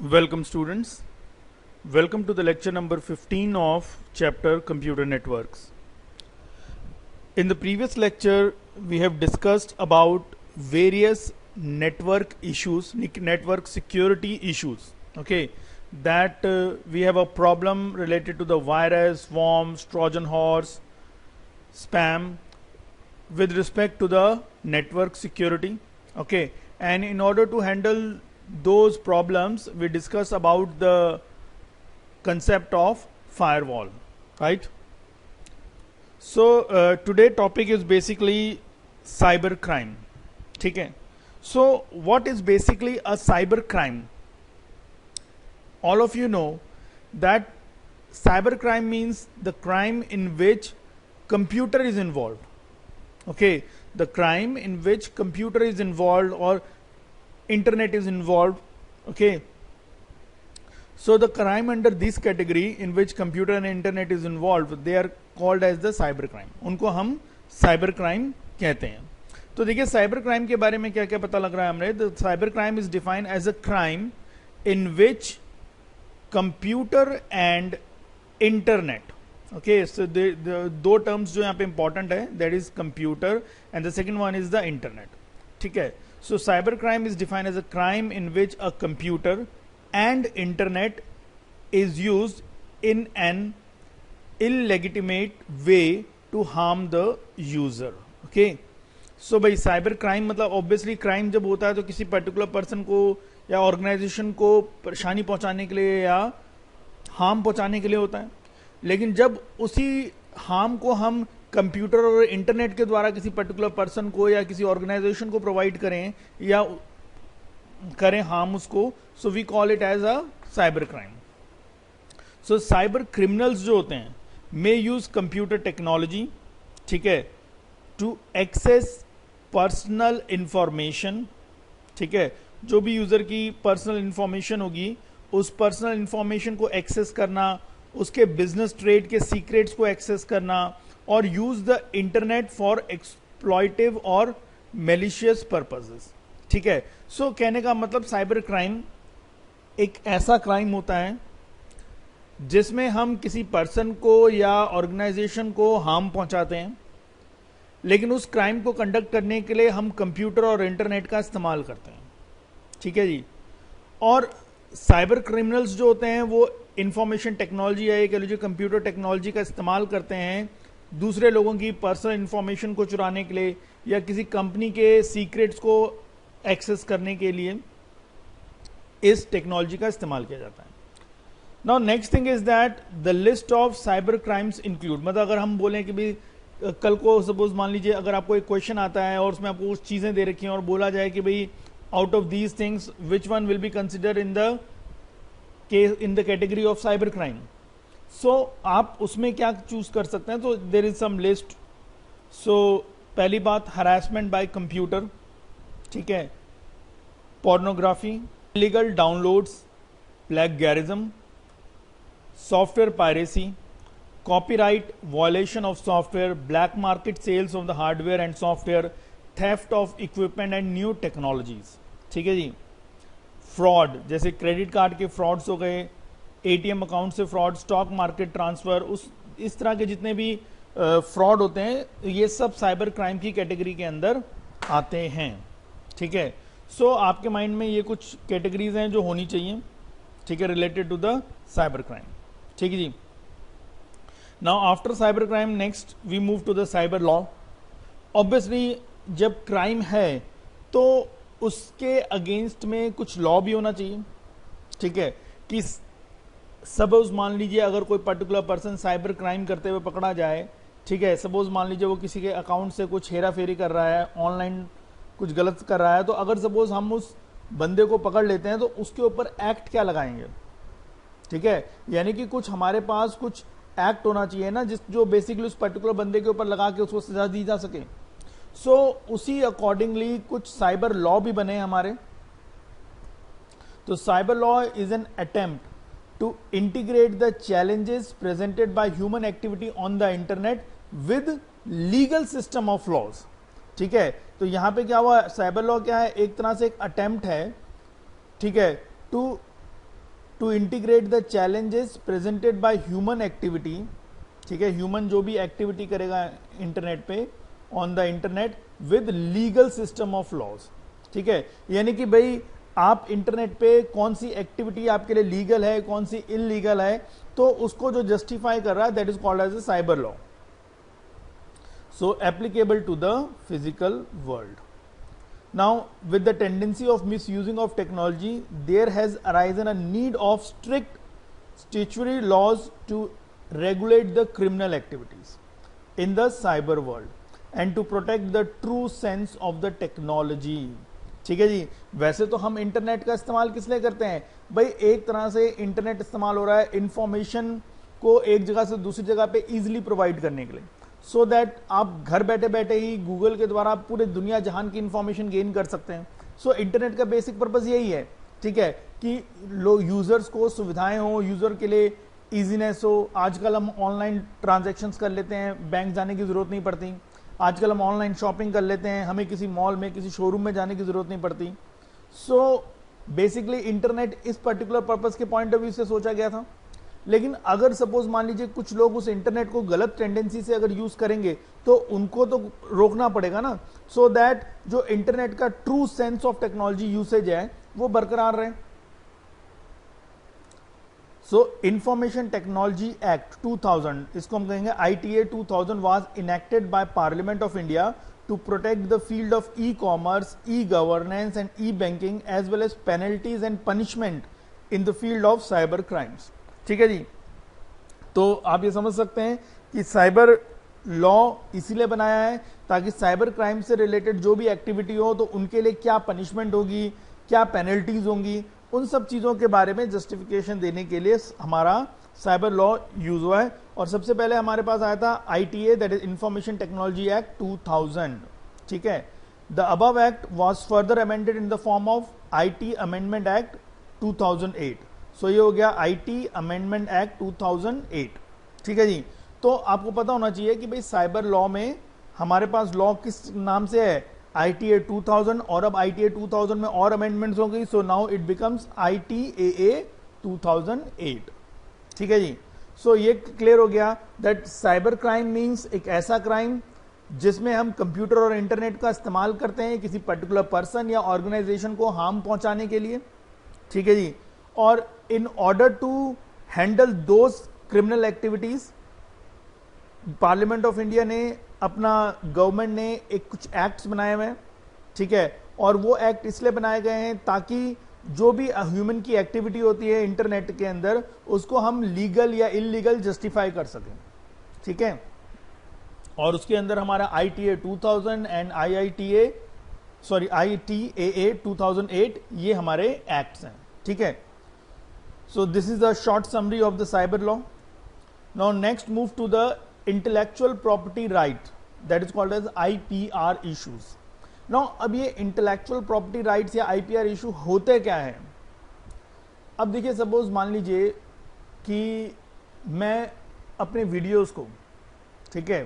Welcome students. Welcome to the lecture number 15 of chapter Computer Networks. In the previous lecture we have discussed about various network issues, network security issues. Okay, that we have a problem related to the virus, worms, Trojan horse, spam with respect to the network security. Okay, and in order to handle those problems we discuss about the concept of firewall, right? So today topic is basically cyber crime. Okay, so what is basically a cyber crime? All of you know that cyber crime means the crime in which computer is involved. Okay, the crime in which computer is involved or internet is involved. Okay, so the crime under this category in which computer and internet is involved, they are called as the cyber crime. उनको हम cyber crime कहते हैं. तो देखिए cyber crime के बारे में क्या क्या पता लग रहा है हमने. The cyber crime is defined as a crime in which computer and internet. Okay, so the दो terms जो यहाँ पे important है, that is computer and the second one is the internet. ठीक है. So cyber crime is defined as a crime in which a computer and internet is used in an illegitimate way to harm the user. Okay, so भाई cyber crime मतलब obviously crime जब होता है तो किसी particular person को या organization को परेशानी पहुंचाने के लिए या harm पहुंचाने के लिए होता है. लेकिन जब उसी harm को हम कंप्यूटर और इंटरनेट के द्वारा किसी पर्टिकुलर पर्सन को या किसी ऑर्गेनाइजेशन को प्रोवाइड करें या करें हार्म उसको, so we call it as a cyber crime. So cyber criminals जो होते हैं मे यूज कंप्यूटर टेक्नोलॉजी, ठीक है, टू एक्सेस पर्सनल इंफॉर्मेशन. ठीक है, जो भी यूजर की पर्सनल इंफॉर्मेशन होगी उस पर्सनल इंफॉर्मेशन को एक्सेस करना, उसके बिजनेस ट्रेड के सीक्रेट्स को एक्सेस करना और यूज द इंटरनेट फॉर एक्सप्लॉइटिव और मेलिशियस पर्पसेस. ठीक है, सो कहने का मतलब साइबर क्राइम एक ऐसा क्राइम होता है जिसमें हम किसी पर्सन को या ऑर्गेनाइजेशन को हार्म पहुंचाते हैं, लेकिन उस क्राइम को कंडक्ट करने के लिए हम कंप्यूटर और इंटरनेट का इस्तेमाल करते हैं. ठीक है जी. और साइबर क्रिमिनल्स जो होते हैं वो इंफॉर्मेशन टेक्नोलॉजी या कह लीजिए कंप्यूटर टेक्नोलॉजी का इस्तेमाल करते हैं दूसरे लोगों की पर्सनल इंफॉर्मेशन को चुराने के लिए या किसी कंपनी के सीक्रेट्स को एक्सेस करने के लिए इस टेक्नोलॉजी का इस्तेमाल किया जाता है. Now next thing is that the list of cyber crimes include, मतलब अगर हम बोलें कि भाई कल को सपोज मान लीजिए अगर आपको एक क्वेश्चन आता है और उसमें आपको कुछ चीजें दे रखी हैं और बोला जाए कि भाई out of these things which one will be consider in the category of cyber crime, so आप उसमें क्या चूज कर सकते हैं. तो देर इज सम लिस्ट. सो पहली बात हरासमेंट बाय कंप्यूटर, ठीक है, pornography, illegal downloads, plagiarism, software piracy, copyright violation of software, black market sales of the hardware and software, theft of equipment and new technologies. ठीक है जी. Fraud जैसे credit card के frauds हो गए, ATM account से फ्रॉड, स्टॉक मार्केट ट्रांसफर, इस तरह के जितने भी फ्रॉड होते हैं ये सब साइबर क्राइम की कैटेगरी के अंदर आते हैं. ठीक है, सो आपके माइंड में ये कुछ कैटेगरीज हैं जो होनी चाहिए, ठीक है, related to the cyber crime. ठीक है जी. Now after cyber crime next we move to the cyber law. Obviously जब क्राइम है तो उसके अगेंस्ट में कुछ लॉ भी होना चाहिए. ठीक है, कि सपोज मान लीजिए अगर कोई पर्टिकुलर पर्सन साइबर क्राइम करते हुए पकड़ा जाए, ठीक है, सपोज मान लीजिए वो किसी के अकाउंट से कुछ हेरा फेरी कर रहा है, ऑनलाइन कुछ गलत कर रहा है, तो अगर सपोज हम उस बंदे को पकड़ लेते हैं तो उसके ऊपर एक्ट क्या लगाएंगे. ठीक है, यानी कि कुछ हमारे पास कुछ एक्ट होना चाहिए ना जो बेसिकली उस पर्टिकुलर बंदे के ऊपर लगा के उसको सजा दी जा सके. सो उसी अकॉर्डिंगली कुछ साइबर लॉ भी बने हमारे. तो cyber law is an attempt to integrate the challenges presented by human activity on the internet with legal system of laws. ठीक है, तो यहां पे क्या हुआ, साइबर लॉ क्या है, एक तरह से एक अटेम्प्ट है, ठीक है, to to integrate the challenges presented by human activity, ठीक है, ह्यूमन जो भी एक्टिविटी करेगा इंटरनेट पे, on the internet, with legal system of laws, ठीक है, यानी कि भाई आप इंटरनेट पे कौन सी एक्टिविटी आपके लिए लीगल है, कौन सी इलीगल है, तो उसको जो जस्टिफाई कर रहा है, that is called as a cyber law. So applicable to the physical world. Now, with the tendency of misusing of technology, there has arisen a need of strict statutory laws to regulate the criminal activities in the cyber world and to protect the true sense of the technology. ठीक है जी. वैसे तो हम internet का इस्तेमाल किस लिए करते हैं भाई, एक तरह से इंटरनेट इस्तेमाल हो रहा है इंफॉर्मेशन को एक जगह से दूसरी जगह पे इजीली प्रोवाइड करने के लिए, सो दैट आप घर बैठे बैठे ही गूगल के द्वारा पूरे दुनिया जहान की इंफॉर्मेशन गेन कर सकते हैं. सो इंटरनेट का बेसिक पर्पस यही है, ठीक है, कि लोग यूजर्स को सुविधाएं हो, यूजर के लिए इजीनेस हो. आजकल हम ऑनलाइन ट्रांजैक्शंस कर लेते हैं, बैंक जाने की जरूरत नहीं पड़ती. आजकल हम ऑनलाइन शॉपिंग कर लेते हैं, हमें किसी मॉल में किसी शोरूम में जाने की जरूरत नहीं पड़ती. सो बेसिकली इंटरनेट इस पर्टिकुलर पर्पस के पॉइंट ऑफ व्यू से सोचा गया था. लेकिन अगर सपोज मान लीजिए कुछ लोग उस इंटरनेट को गलत टेंडेंसी से अगर यूज करेंगे तो उनको तो रोकना पड़ेगा ना, सो दैट जो इंटरनेट का true sense of technology usage है वो बरकरार रहे. सो इंफॉर्मेशन टेक्नोलॉजी एक्ट 2000, इसको हम कहेंगे ITA 2000, was enacted by parliament of India to protect the field of e commerce, e governance and e banking as well as penalties and punishment in the field of cyber crimes. ठीक है जी. तो आप ये समझ सकते हैं कि cyber law इसीलिए बनाया है ताकि साइबर क्राइम से रिलेटेड जो भी एक्टिविटी हो तो उनके लिए क्या पनिशमेंट होगी, क्या पेनल्टीज होंगी, उन सब चीजों के बारे में जस्टिफिकेशन देने के लिए हमारा साइबर लॉ यूज हुआ है. और सबसे पहले हमारे पास आया था ITA, that is information technology act 2000. ठीक है. The above act was further amended in the form of IT amendment act 2008. सो ये हो गया IT अमेंडमेंट एक्ट 2008. ठीक है जी. तो आपको पता होना चाहिए कि भाई साइबर लॉ में हमारे पास लॉ किस नाम से है, ITA 2000, और अब ITA 2000 में और अमेंडमेंट्स हो गई. So now it becomes ITAA 2008. ठीक है जी. सो ये क्लियर हो गया दैट साइबर क्राइम मीन्स एक ऐसा क्राइम जिसमें हम कंप्यूटर और इंटरनेट का इस्तेमाल करते हैं किसी पर्टिकुलर पर्सन या ऑर्गेनाइजेशन को हार्म पहुंचाने के लिए. ठीक है जी. और in order to handle those criminal activities, parliament of India ने अपना गवर्नमेंट ने एक कुछ एक्ट्स बनाए हुए हैं. ठीक है. और वो एक्ट इसलिए बनाए गए हैं ताकि जो भी ह्यूमन की एक्टिविटी होती है इंटरनेट के अंदर उसको हम लीगल या इलीगल जस्टिफाई कर सकें. ठीक है. और उसके अंदर हमारा ITA 2000 एंड ITAA 2008 ये हमारे एक्ट्स हैं. ठीक है. So this is a short summary of the cyber law. Now next move to the intellectual property right, that is called as IPR issues. Now अब ये intellectual property rights या IPR issue होते क्या है. अब देखिए सपोज मान लीजिए कि मैं अपने वीडियोस को, ठीक है,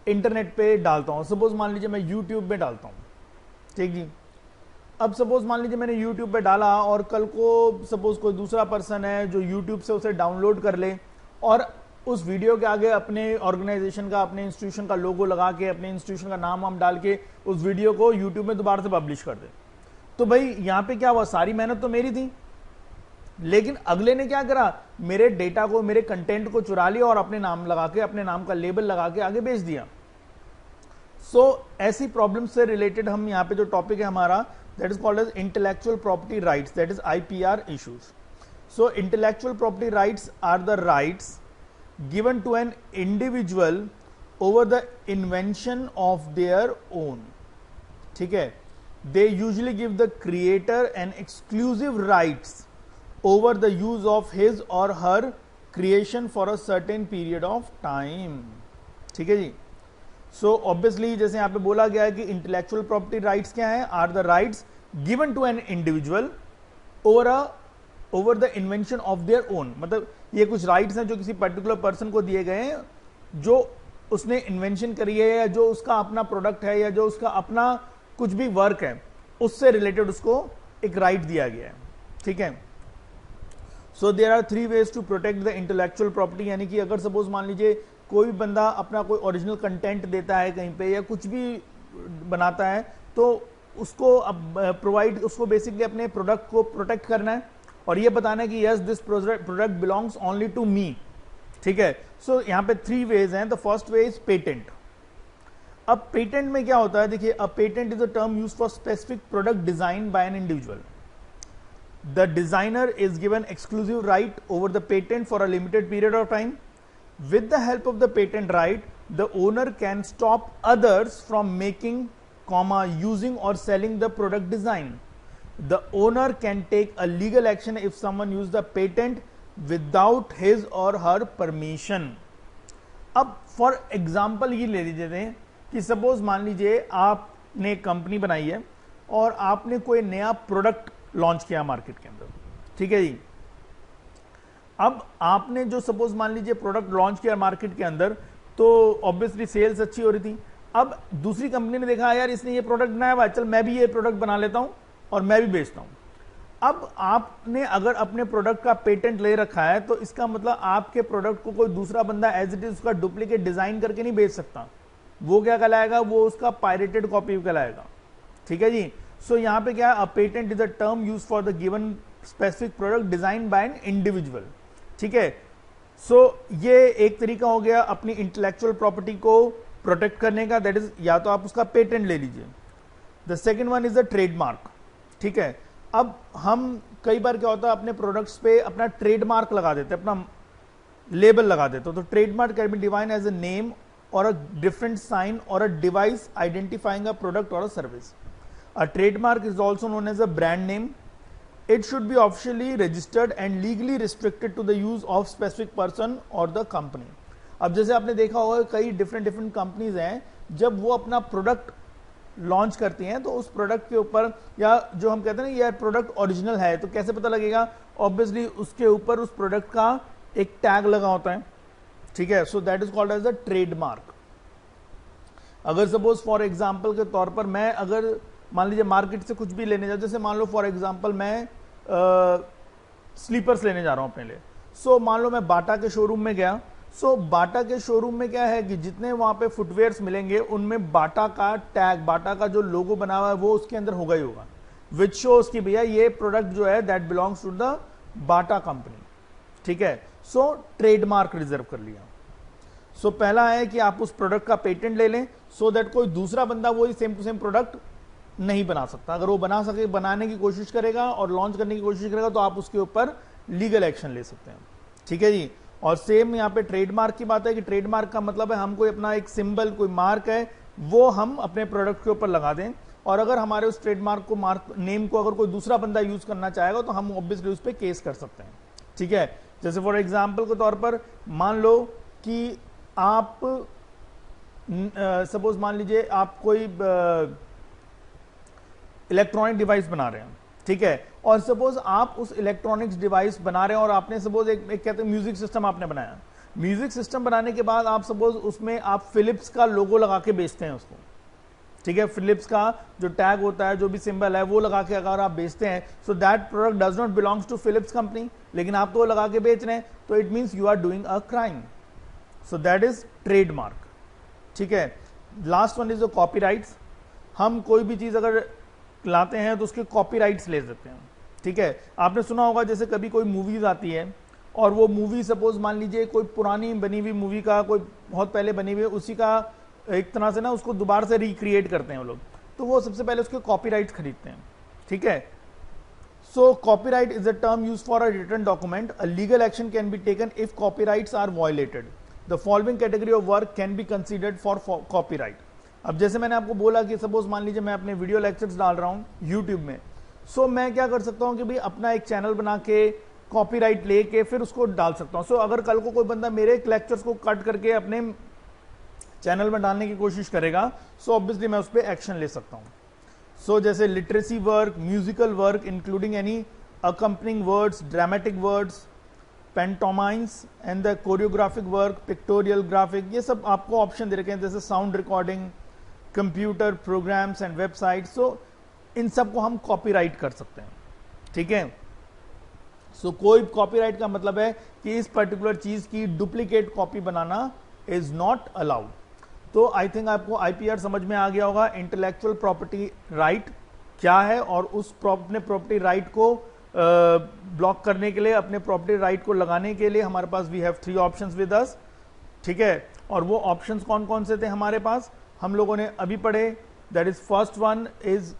इंटरनेट पे डालता हूँ. सपोज मान लीजिए मैं यूट्यूब पे डालता हूँ. ठीक जी. अब सपोज मान लीजिए मैंने YouTube पे डाला और कल को सपोज कोई दूसरा पर्सन है जो YouTube से उसे डाउनलोड कर ले और उस वीडियो के आगे अपने ऑर्गेनाइजेशन का, अपने इंस्टीट्यूशन का लोगो लगा के, अपने इंस्टीट्यूशन का नाम वाम डाल के उस वीडियो को YouTube में दोबारा से पब्लिश कर दे. तो भाई यहां पे क्या हुआ, सारी मेहनत तो मेरी थी, लेकिन अगले ने क्या करा, मेरे डेटा को, मेरे कंटेंट को चुरा लिया और अपने नाम लगा के, अपने नाम का लेबल लगा के आगे बेच दिया. सो ऐसी प्रॉब्लम से रिलेटेड हम यहाँ पे जो टॉपिक है हमारा, that is called as intellectual property rights, that is IPR issues. So intellectual property rights are the rights given to an individual over the invention of their own. ठीक है. They usually give the creator an exclusive rights over the use of his or her creation for a certain period of time. ठीक है जी. So obviously जैसे यहाँ पे बोला गया है कि इंटेलेक्चुअल प्रॉपर्टी राइट्स क्या है, are the rights given to an individual over the invention of their own. मतलब ये कुछ राइट्स हैं जो किसी पर्टिकुलर पर्सन को दिए गए हैं जो उसने इन्वेंशन करी है या जो उसका अपना प्रोडक्ट है या जो उसका अपना कुछ भी वर्क है उससे रिलेटेड उसको एक राइट दिया गया है. ठीक है. So there are 3 ways to protect the intellectual property, यानी कि अगर सपोज मान लीजिए कोई भी बंदा अपना कोई ओरिजिनल कंटेंट देता है कहीं पे या कुछ भी बनाता है, तो उसको अब प्रोवाइड, उसको बेसिकली अपने प्रोडक्ट को प्रोटेक्ट करना है और ये बताना है कि yes this product belongs only to me, ठीक है। सो यहाँ पे 3 ways हैं। The first way is patent. अब पेटेंट में क्या होता है, देखिए, a patent is a term used for specific product design by an individual. The designer is given exclusive right over the patent for a limited period of time. With the help of the patent right, the owner can stop others from making, using or selling the product design. The owner can take a legal action if someone uses the patent without his or her permission. अब for example ये ले लीजिए थे कि suppose मान लीजिए आपने company बनाई है और आपने कोई नया प्रोडक्ट लॉन्च किया मार्केट के अंदर, ठीक है जी। अब आपने जो सपोज मान लीजिए प्रोडक्ट लॉन्च किया मार्केट के अंदर, तो ऑब्वियसली सेल्स अच्छी हो रही थी। अब दूसरी कंपनी ने देखा यार इसने ये प्रोडक्ट बनाया हुआ है, चल मैं भी ये प्रोडक्ट बना लेता हूं और मैं भी बेचता हूं। अब आपने अगर अपने प्रोडक्ट का पेटेंट ले रखा है तो इसका मतलब आपके प्रोडक्ट को कोई दूसरा बंदा एज इट इज उसका डुप्लीकेट डिजाइन करके नहीं बेच सकता। वो क्या कहलाएगा, वो उसका पायरेटेड कॉपी कहलाएगा, ठीक है जी। सो यहां पे क्या है, अ patent is a term use for the given specific product design by an individual, ठीक है। सो ये एक तरीका हो गया अपनी इंटेलेक्चुअल प्रॉपर्टी को प्रोटेक्ट करने का, दैट इज या तो आप उसका पेटेंट ले लीजिए। The second one is the trademark, ठीक है। अब हम कई बार क्या होता है अपने प्रोडक्ट्स पे अपना ट्रेडमार्क लगा देते हैं, अपना लेबल लगा देते हो। तो trademark can be defined as a name और अ डिफरेंट साइन और a device identifying a product और a service. A trademark is also known as a brand name. It should be officially registered and legally restricted to the use of specific person or the company. अब जैसे आपने देखा होगा कई different companies हैं, जब वो अपना प्रोडक्ट लॉन्च करती हैं तो उस प्रोडक्ट के ऊपर, या जो हम कहते हैं ना यार प्रोडक्ट ओरिजिनल है, तो कैसे पता लगेगा, ऑब्वियसली उसके ऊपर उस प्रोडक्ट का एक टैग लगा होता है, ठीक है। So that is called as the trademark. अगर सपोज फॉर एग्जाम्पल के तौर पर मैं अगर मान लीजिए मार्केट से कुछ भी लेने जाओ, जैसे मान लो फॉर एग्जांपल मैं स्लीपर्स लेने जा रहा हूं अपने लिए। सो मान लो मैं बाटा के शोरूम में गया। सो बाटा के शोरूम में क्या है कि जितने वहां पे फुटवेयर्स मिलेंगे उनमें बाटा का टैग, बाटा का जो लोगो बना हुआ है वो उसके अंदर होगा ही होगा, विच शोज कि भैया ये प्रोडक्ट जो है that belongs to the Bata company, ठीक है। सो ट्रेडमार्क रिजर्व कर लिया। सो पहला है कि आप उस प्रोडक्ट का पेटेंट ले लें सो दैट कोई दूसरा बंदा वही सेम टू सेम प्रोडक्ट नहीं बना सकता। अगर वो बना सके, बनाने की कोशिश करेगा और लॉन्च करने की कोशिश करेगा तो आप उसके ऊपर लीगल एक्शन ले सकते हैं, ठीक है जी। और सेम यहाँ पे ट्रेडमार्क की बात है कि ट्रेडमार्क का मतलब है हम कोई अपना एक सिंबल, कोई मार्क है वो हम अपने प्रोडक्ट के ऊपर लगा दें, और अगर हमारे उस ट्रेडमार्क को, मार्क नेम को अगर कोई दूसरा बंदा यूज करना चाहेगा तो हम ऑब्वियसली उस पर केस कर सकते हैं, ठीक है। जैसे फॉर एग्जाम्पल के तौर पर मान लो कि आप सपोज मान लीजिए आप कोई इलेक्ट्रॉनिक डिवाइस बना रहे हैं, ठीक है, और सपोज आप उस इलेक्ट्रॉनिक्स डिवाइस बना रहे हैं और आपने सपोज एक कहते हैं म्यूजिक सिस्टम आपने बनाया। म्यूजिक सिस्टम बनाने के बाद आप सपोज उसमें आप फिलिप्स का लोगो लगा के बेचते हैं उसको, ठीक है। फिलिप्स का जो टैग होता है, जो भी सिंबल है वो लगा के अगर आप बेचते हैं, so that product does not belongs to Philips company, लेकिन आप तो वो लगा के बेच रहे हैं, तो it means you are doing a crime. So that is trademark, ठीक है। Last one is the copyrights. हम कोई भी चीज अगर लाते हैं तो उसके कॉपीराइट्स ले सकते हैं, ठीक है। आपने सुना होगा जैसे कभी कोई मूवीज आती है और वो मूवी सपोज मान लीजिए कोई पुरानी बनी हुई मूवी का, कोई बहुत पहले बनी हुई, उसी का एक तरह से ना उसको दोबारा से रिक्रिएट करते हैं वो लोग, तो वो सबसे पहले उसके कॉपीराइट्स खरीदते हैं, ठीक है। So copyright is a term use for a written document. A legal action can be taken if copyrights are violated. The following category of work can be considered for copyright. अब जैसे मैंने आपको बोला कि सपोज मान लीजिए मैं अपने वीडियो लेक्चर्स डाल रहा हूं यूट्यूब में, सो मैं क्या कर सकता हूं कि भाई अपना एक चैनल बना के कॉपीराइट लेके फिर उसको डाल सकता हूं। सो अगर कल को कोई बंदा मेरे लेक्चर्स को कट करके अपने चैनल में डालने की कोशिश करेगा, सो ऑब्वियसली मैं उस पर एक्शन ले सकता हूं। सो जैसे literacy work, musical work including any accompanying words, dramatic words, pantomimes and the choreographic work, pictorial, graphic, ये सब आपको ऑप्शन दे रखे हैं, जैसे sound recording, computer programs and website. So इन सब को हम कॉपीराइट कर सकते हैं, ठीक है। सो कोई कॉपीराइट का मतलब है कि इस पर्टिकुलर चीज की duplicate copy banana is not allowed. तो आई थिंक आपको आईपीआर समझ में आ गया होगा, इंटेलेक्चुअल प्रॉपर्टी राइट क्या है, और उस अपने प्रॉपर्टी राइट को ब्लॉक करने के लिए, अपने प्रॉपर्टी राइट को लगाने के लिए हमारे पास we have 3 options with us, ठीक है। और वो ऑप्शंस कौन कौन से थे हमारे पास, हम लोगों ने अभी पढ़े। That is first one is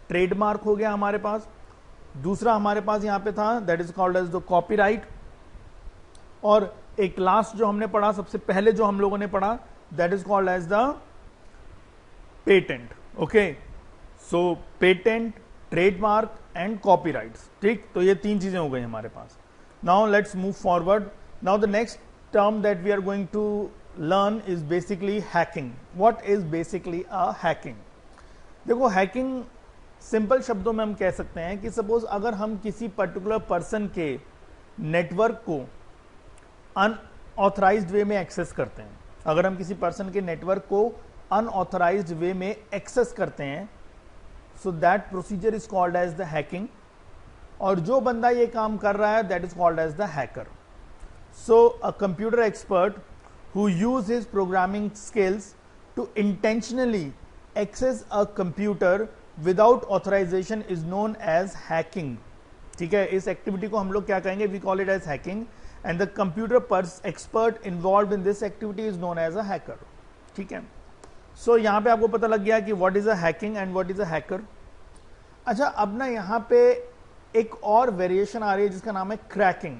trademark हो गया हमारे पास, दूसरा हमारे पास यहां पे था that is called as the copyright, और एक लास्ट जो हमने पढ़ा, सबसे पहले जो हम लोगों ने पढ़ा, that is called as the patent. Okay, so patent, trademark and copyrights, ठीक। तो ये 3 चीजें हो गई हमारे पास। Now let's move forward. Now the next term that we are going to learn is basically hacking. What is basically a hacking? देखो, hacking simple शब्दों में हम कह सकते हैं कि सपोज अगर हम किसी पर्टिकुलर पर्सन के नेटवर्क को अनऑथराइज्ड वे में एक्सेस करते हैं, अगर हम किसी पर्सन के नेटवर्क को अनऑथराइज्ड वे में एक्सेस करते हैं, so that procedure is called as the hacking. और जो बंदा ये काम कर रहा है that is called as the hacker. So a computer expert who use his programming skills to intentionally access a computer without authorization is known as hacking, ठीक है। इस एक्टिविटी को हम लोग क्या कहेंगे, we call it as hacking, and the computer expert involved in this activity is known as a hacker, ठीक है। सो यहां पे आपको पता लग गया कि what is a hacking and what is a hacker। अच्छा, अब ना यहां पे एक और वेरिएशन आ रही है जिसका नाम है क्रैकिंग,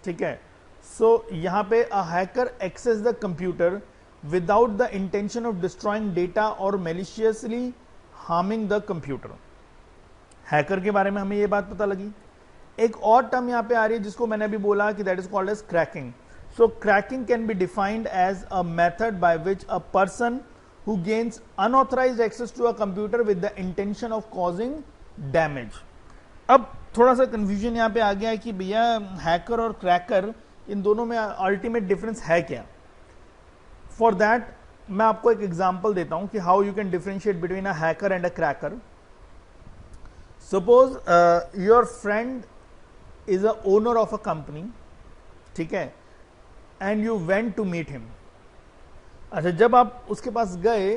ठीक है। सो यहां पे a hacker access the computer without the intention of destroying data और maliciously harming the computer. Hacker के बारे में हमें यह बात पता लगी। एक और टर्म यहां पे आ रही है जिसको मैंने अभी बोला कि that is called as cracking. So cracking can be defined as a method by which a person who gains unauthorised access to a computer with the intention of causing damage. अब थोड़ा सा कंफ्यूजन यहां पे आ गया है कि भैया hacker और क्रैकर, इन दोनों में अल्टीमेट डिफरेंस है क्या। फॉर दैट मैं आपको एक एग्जांपल देता हूं कि how you can differentiate between a hacker and a cracker. Suppose your friend is a owner of a company, ठीक है, and you went to meet him. अच्छा, जब आप उसके पास गए,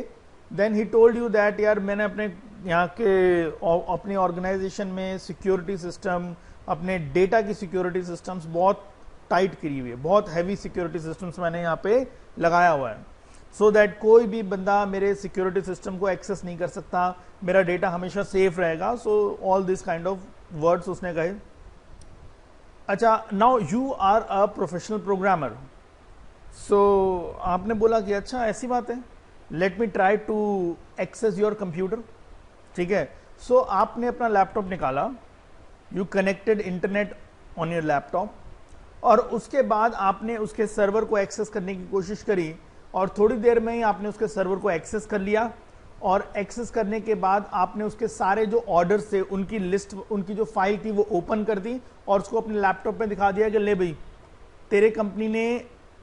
then he told you that यार मैंने अपने यहाँ के अपनी ऑर्गेनाइजेशन में सिक्योरिटी सिस्टम, अपने डेटा की सिक्योरिटी सिस्टम्स बहुत टाइट करी हुई है, बहुत हैवी सिक्योरिटी सिस्टम्स मैंने यहाँ पे लगाया हुआ है, सो दैट कोई भी बंदा मेरे सिक्योरिटी सिस्टम को एक्सेस नहीं कर सकता, मेरा डेटा हमेशा सेफ रहेगा। So all this kind of words उसने कहे। अच्छा, now you are a professional programmer. So आपने बोला कि अच्छा ऐसी बात है, let me try to access your computer, ठीक है। सो आपने अपना लैपटॉप निकाला, you connected internet on your laptop, और उसके बाद आपने उसके सर्वर को एक्सेस करने की कोशिश करी, और थोड़ी देर में ही आपने उसके सर्वर को एक्सेस कर लिया, और एक्सेस करने के बाद आपने उसके सारे जो ऑर्डर्स थे, उनकी लिस्ट, उनकी जो फाइल थी वो ओपन कर दी, और उसको अपने लैपटॉप में दिखा दिया कि ले भाई, तेरे कंपनी ने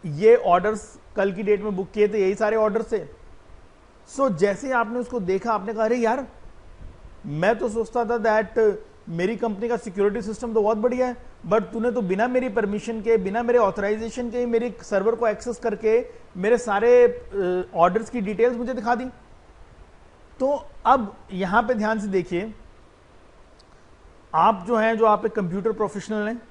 ये ऑर्डर्स कल की डेट में बुक किए थे, यही सारे ऑर्डर्स थे। सो जैसे ही आपने उसको देखा, आपने कहा अरे यार, मैं तो सोचता था दैट मेरी कंपनी का सिक्योरिटी सिस्टम तो बहुत बढ़िया है, बट तूने तो बिना मेरी परमिशन के, बिना मेरे ऑथराइजेशन के मेरे सर्वर को एक्सेस करके मेरे सारे ऑर्डर्स की डिटेल्स मुझे दिखा दी। तो अब यहां पे ध्यान से देखिए, आप जो हैं, जो आप एक कंप्यूटर प्रोफेशनल हैं,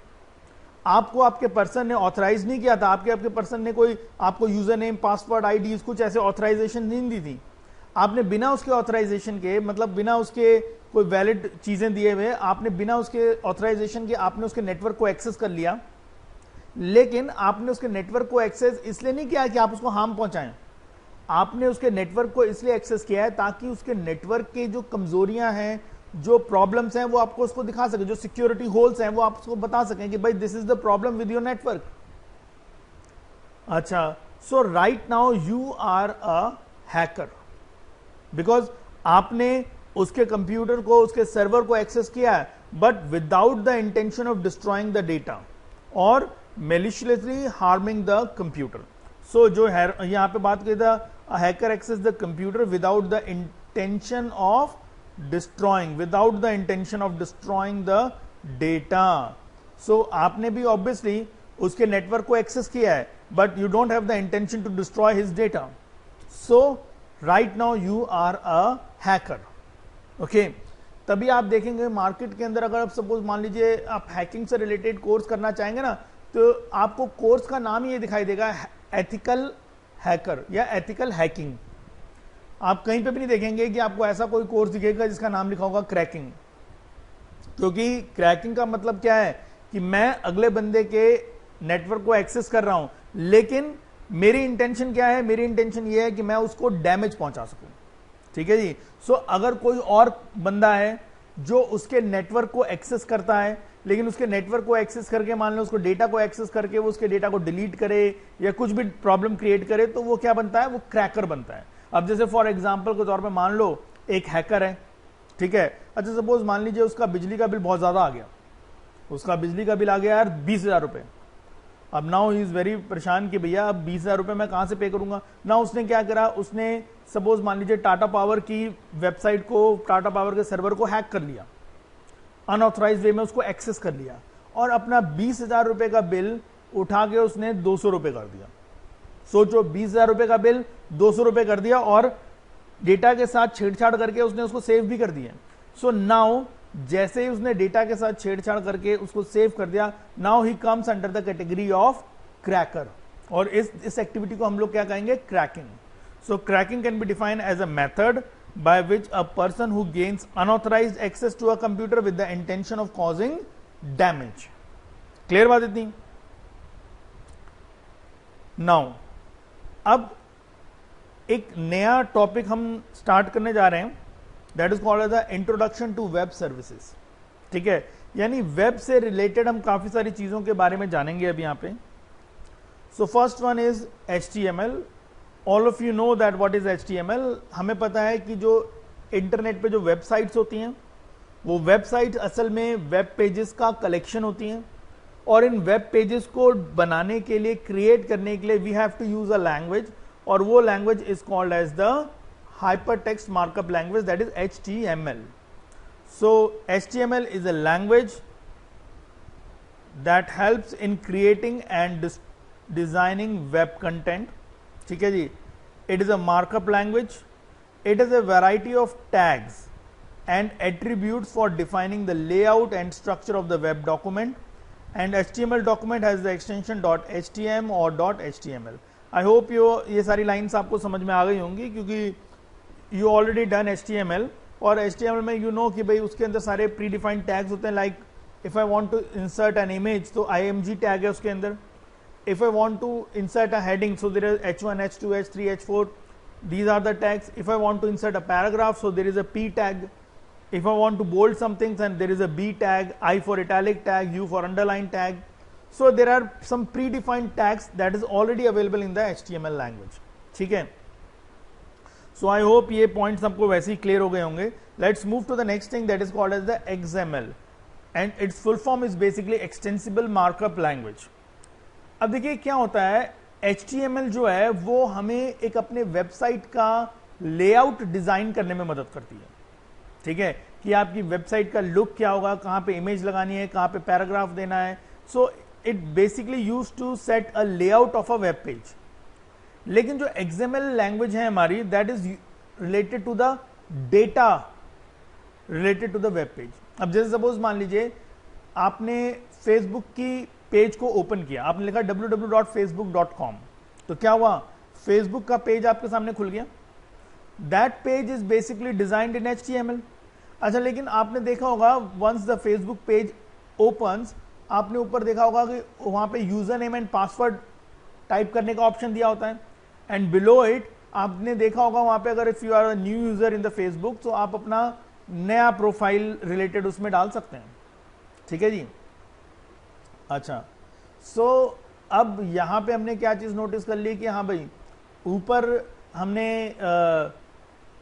आपको आपके पर्सन ने ऑथराइज नहीं किया था, आपके पर्सन ने कोई आपको यूजर नेम, पासवर्ड, आईडी, कुछ ऐसे ऑथराइजेशन नहीं दी थी। आपने बिना उसके ऑथराइजेशन के, मतलब बिना उसके कोई वैलिड चीजें दिए हुए, आपने बिना उसके ऑथराइजेशन के आपने उसके नेटवर्क को एक्सेस कर लिया। लेकिन आपने उसके नेटवर्क को एक्सेस इसलिए नहीं किया कि आप उसको हार्म पहुंचाएं, आपने उसके नेटवर्क को इसलिए एक्सेस किया है ताकि उसके नेटवर्क की जो कमजोरियां हैं, जो प्रॉब्लम्स हैं, वो आपको उसको दिखा सके, जो सिक्योरिटी होल्स हैं वो आप उसको बता सकें कि भाई this is the problem with your network. अच्छा, so right now you are a hacker, because आपने उसके कंप्यूटर को, उसके सर्वर को एक्सेस किया है, but without the intention of destroying the data और maliciously harming the computer. So जो है यहां पे बात की, the hacker access the computer without the intention of destroying, without the intention of destroying the data. So आपने भी obviously उसके नेटवर्क को एक्सेस किया है, but you don't have the intention to destroy his data. So right now you are a hacker. Okay, तभी आप देखेंगे market के अंदर, अगर आप सपोज मान लीजिए आप हैकिंग से रिलेटेड कोर्स करना चाहेंगे ना, तो आपको कोर्स का नाम ही ये दिखाई देगा, एथिकल हैकर या एथिकल हैकिंग. आप कहीं पे भी नहीं देखेंगे कि आपको ऐसा कोई कोर्स दिखेगा जिसका नाम लिखा होगा क्रैकिंग. क्योंकि क्रैकिंग का मतलब क्या है कि मैं अगले बंदे के नेटवर्क को एक्सेस कर रहा हूं, लेकिन मेरी इंटेंशन क्या है, मेरी इंटेंशन ये है कि मैं उसको डैमेज पहुंचा सकूं. ठीक है जी. सो अगर कोई और बंदा है जो उसके नेटवर्क को एक्सेस करता है, लेकिन उसके नेटवर्क को एक्सेस करके मान लो उसको डेटा को एक्सेस करके वो उसके डेटा को डिलीट करे या कुछ भी प्रॉब्लम क्रिएट करे, तो वो क्या बनता है, वो क्रैकर बनता है. अब जैसे फॉर एग्जांपल के तौर पे मान लो एक हैकर है, ठीक है. अच्छा सपोज मान लीजिए उसका बिजली का बिल बहुत ज्यादा आ गया, उसका बिजली का बिल आ गया यार 20,000 रुपए. अब नाउ ही इज वेरी परेशान कि भैया अब 20,000 रुपए मैं कहां से पे करूंगा. ना उसने क्या करा, उसने सपोज मान लीजिए टाटा पावर की वेबसाइट को, टाटा पावर के सर्वर को हैक कर लिया, अनऑथराइज्ड वे में उसको एक्सेस कर लिया, और अपना 20,000 रुपए का बिल उठा के उसने 200 रुपए कर दिया. सोचो, 20,000 रुपए का बिल 200 रुपए कर दिया और डेटा के साथ छेड़छाड़ करके उसने उसको सेव भी कर दिया. सो नाउ जैसे ही उसने डेटा के साथ छेड़छाड़ करके उसको सेव कर दिया, now he comes under the category of cracker. और इस एक्टिविटी को हम लोग क्या कहेंगे, cracking. So cracking can be defined as a method by which a person who gains unauthorized access to a computer with the intention of causing damage. Clear बात इतनी. Now, अब एक नया टॉपिक हम स्टार्ट करने जा रहे हैं, that is called as the introduction to web services. ठीक है, यानी वेब से रिलेटेड हम काफी सारी चीजों के बारे में जानेंगे अभी यहां पे. So first one is HTML. All of you know that what is HTML. हमें पता है कि जो इंटरनेट पे जो वेबसाइट्स होती हैं, वो वेबसाइट्स असल में वेब पेजेस का कलेक्शन होती हैं, और इन वेब पेजेस को बनाने के लिए, क्रिएट करने के लिए we have to use a language, और वो language is called as the hypertext markup language, that is HTML. So HTML is a language that helps in creating and designing web content. ठीक है जी. It is a markup language. It is a variety of tags and attributes for defining the layout and structure of the web document, and HTML document has the extension .htm और .html. I hope ये सारी lines आपको समझ में आ गई होंगी, क्योंकि you already done HTML. और HTML में यू नो कि भाई उसके अंदर सारे प्री डिफाइंड टैग्स होते हैं. Like if I want to insert an image, तो IMG टैग है उसके अंदर. If I want to insert a heading, so there is H1, H2, H3, H4. These are the tags. If I want to insert a paragraph, so there is a P tag. If I want to bold something, then there is a B tag, I for italic tag, U for underline tag. So there are some predefined tags that is already available in the HTML language. ठीक है. So I hope ये points आपको वैसे ही clear हो गए होंगे. Let's move to the next thing that is called as the XML, and its full form is basically Extensible Markup Language. अब देखिए क्या होता है, HTML जो है वो हमें एक अपने वेबसाइट का लेआउट डिजाइन करने में मदद करती है. ठीक है, कि आपकी वेबसाइट का लुक क्या होगा, कहां पे इमेज लगानी है, कहां पे पैराग्राफ देना है. So it basically use to set a layout of a web page. लेकिन जो XML लैंग्वेज है हमारी, that is related to the data related to the web page. अब जैसे सपोज मान लीजिए आपने फेसबुक की पेज को ओपन किया, आपने लिखा www.facebook.com, तो क्या हुआ, फेसबुक का पेज आपके सामने खुल गया. That page is basically designed in HTML. अच्छा, लेकिन आपने देखा होगा once the Facebook page opens, आपने ऊपर देखा होगा कि वहां पे user name and password type करने का ऑप्शन दिया होता है, एंड बिलो इट आपने देखा होगा वहां पे अगर if you are a new user in the Facebook, तो आप अपना नया प्रोफाइल रिलेटेड उसमें डाल सकते हैं. ठीक है जी. अच्छा, सो अब यहां पे हमने क्या चीज नोटिस कर ली कि हाँ भाई, ऊपर हमने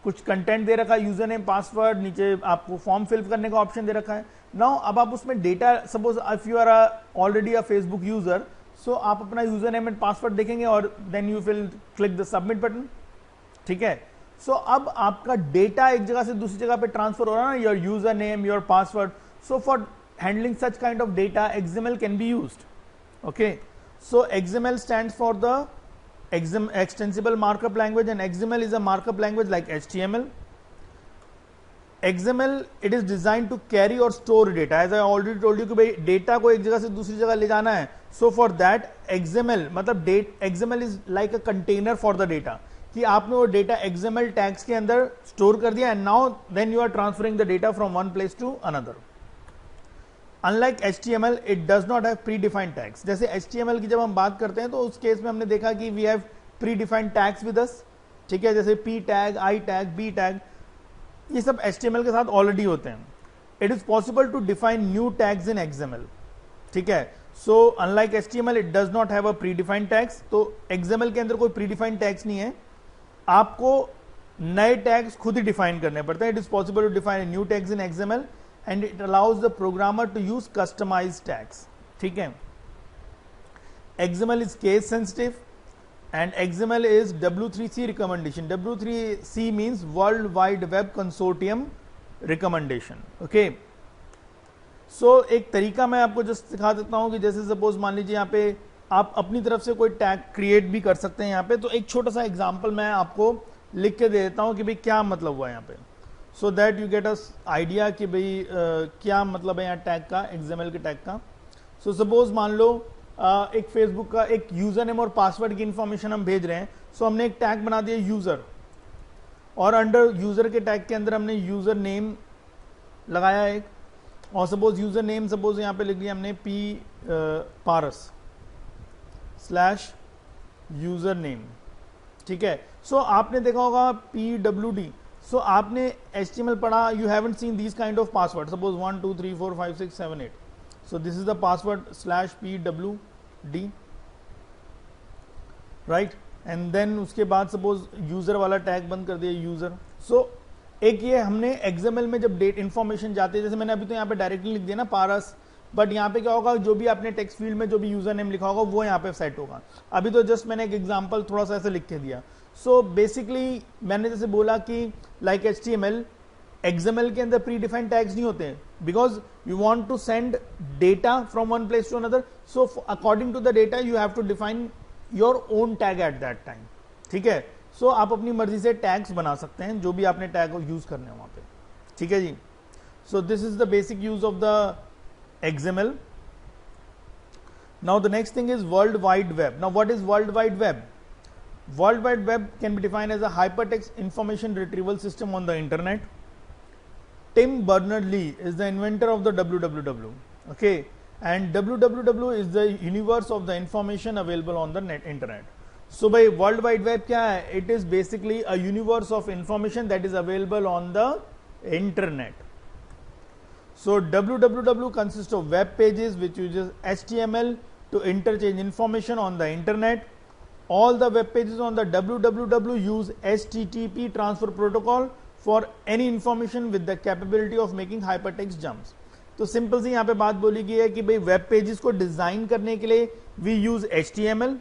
कुछ कंटेंट दे रखा है, यूजर नेम पासवर्ड, नीचे आपको फॉर्म फिल करने का ऑप्शन दे रखा है. नाउ अब आप उसमें data, suppose if you are already a Facebook user, so आप अपना यूजर नेम एंड पासवर्ड देखेंगे और then you will click the submit button. ठीक है. सो अब आपका डेटा एक जगह से दूसरी जगह पे ट्रांसफर हो रहा है ना, your user name, your password. So for handling such kind of data, XML can be used. Okay, so XML stands for the extensible markup language, and XML is a markup language like HTML. XML, it is designed to carry or store data. As I already told you कि भाई data को एक जगह से दूसरी जगह ले जाना है. So for that XML मतलब XML is like a container for the data, कि आपने वो डेटा XML टैग्स के अंदर स्टोर कर दिया, and now then you are transferring the data from one place to another. Unlike HTML, it does not have predefined tags. जैसे HTML की जब हम बात करते हैं तो उस केस में हमने देखा कि we have predefined tags with us. ठीक है, जैसे P tag, I tag, B tag, ये सब HTML के साथ ऑलरेडी होते हैं. It is possible to define new tags in XML. ठीक है, so unlike HTML, it does not have a predefined tags. तो XML के अंदर कोई प्री डिफाइंड टैग्स नहीं है, आपको नए टैग्स खुद ही डिफाइन करने पड़ते हैं. It is possible to define new tags in XML and it allows the programmer to use customised tags. ठीक है, XML is case sensitive and XML is W3C recommendation. W3C means world wide web consortium recommendation. Okay, so एक तरीका मैं आपको just सिखा देता हूं कि जैसे सपोज मान लीजिए यहाँ पे आप अपनी तरफ से कोई टैग क्रिएट भी कर सकते हैं यहाँ पे. तो एक छोटा सा एग्जांपल मैं आपको लिख के दे देता हूँ कि भाई क्या मतलब हुआ यहाँ पे, so that you get a idea कि भाई क्या मतलब है यहाँ टैग का, XML के टैग का. सो सपोज मान लो एक फेसबुक का एक यूजर नेम और पासवर्ड की इंफॉर्मेशन हम भेज रहे हैं. सो हमने एक टैग बना दिया यूजर, और अंडर यूजर के टैग के अंदर हमने यूजर नेम लगाया एक, और सपोज यूजर नेम सपोज यहाँ पे लिख दिया हमने P पारस / यूजर नेम. ठीक है, सो आपने देखा होगा PWD. सो आपने HTML पढ़ा, you haven't seen this kind of password. Suppose 1 2 3 4 5 6 7 8. So this is the password /PWD, right. And then उसके बाद सपोज यूजर वाला टैग बंद कर दिया यूजर. सो एक ये हमने XML में जब डेट इंफॉर्मेशन जाती है, जैसे मैंने अभी तो यहाँ पे डायरेक्टली लिख दिया ना पारस, बट यहाँ पे क्या होगा, जो भी आपने टेक्स्ट फील्ड में जो भी यूजर नेम लिखा होगा वो यहाँ पे सेट होगा. अभी तो जस्ट मैंने एक एग्जांपल थोड़ा सा ऐसे लिख के दिया. सो बेसिकली मैंने जैसे बोला कि लाइक HTML, XML के अंदर प्री डिफाइंड टैग्स नहीं होते हैं, because you want to send data from one place to another. So according to the data you have to define your own tag at that time. ठीक है, सो आप अपनी मर्जी से टैग्स बना सकते हैं, जो भी आपने टैग यूज करने हैं वहां पे. ठीक है जी, so this is the basic use of the XML. Now the next thing is World Wide Web. Now what is World Wide Web? World Wide Web can be defined as a hypertext information retrieval system on the internet. Tim Berners-Lee is the inventor of the WWW. Okay, and WWW is the universe of the information available on the internet. So by World Wide Web क्या है? It is basically a universe of information that is available on the internet. So WWW consists of web pages which uses HTML to interchange information on the internet. All the web pages on the WWW use HTTP transfer protocol for any information with the capability of making hypertext jumps. तो simple सी यहाँ पे बात बोली गई है कि भाई web pages को डिजाइन करने के लिए वी यूज HTML.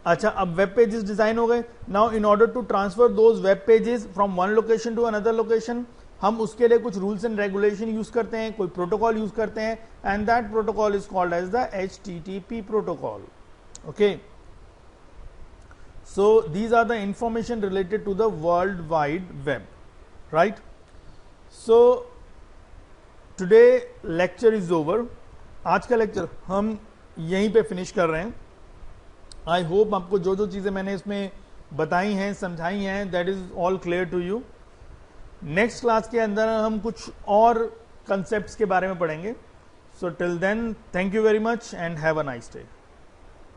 अच्छा, अब वेब पेजेस डिजाइन हो गए. Now in order to transfer those web pages from one location to another location, हम उसके लिए कुछ रूल्स एंड रेगुलेशन यूज करते हैं, कोई प्रोटोकॉल यूज करते हैं, and that protocol is called as the HTTP protocol. Okay, so these are the information related to the World wide Web, right. So today lecture is over. आज का lecture हम यहीं पे फिनिश कर रहे हैं. आई होप आपको जो जो चीजें मैंने इसमें बताई हैं, समझाई हैं, that is all clear to you. Next class के अंदर हम कुछ और कंसेप्ट्स के बारे में पढ़ेंगे. So till then, thank you very much and have a nice day.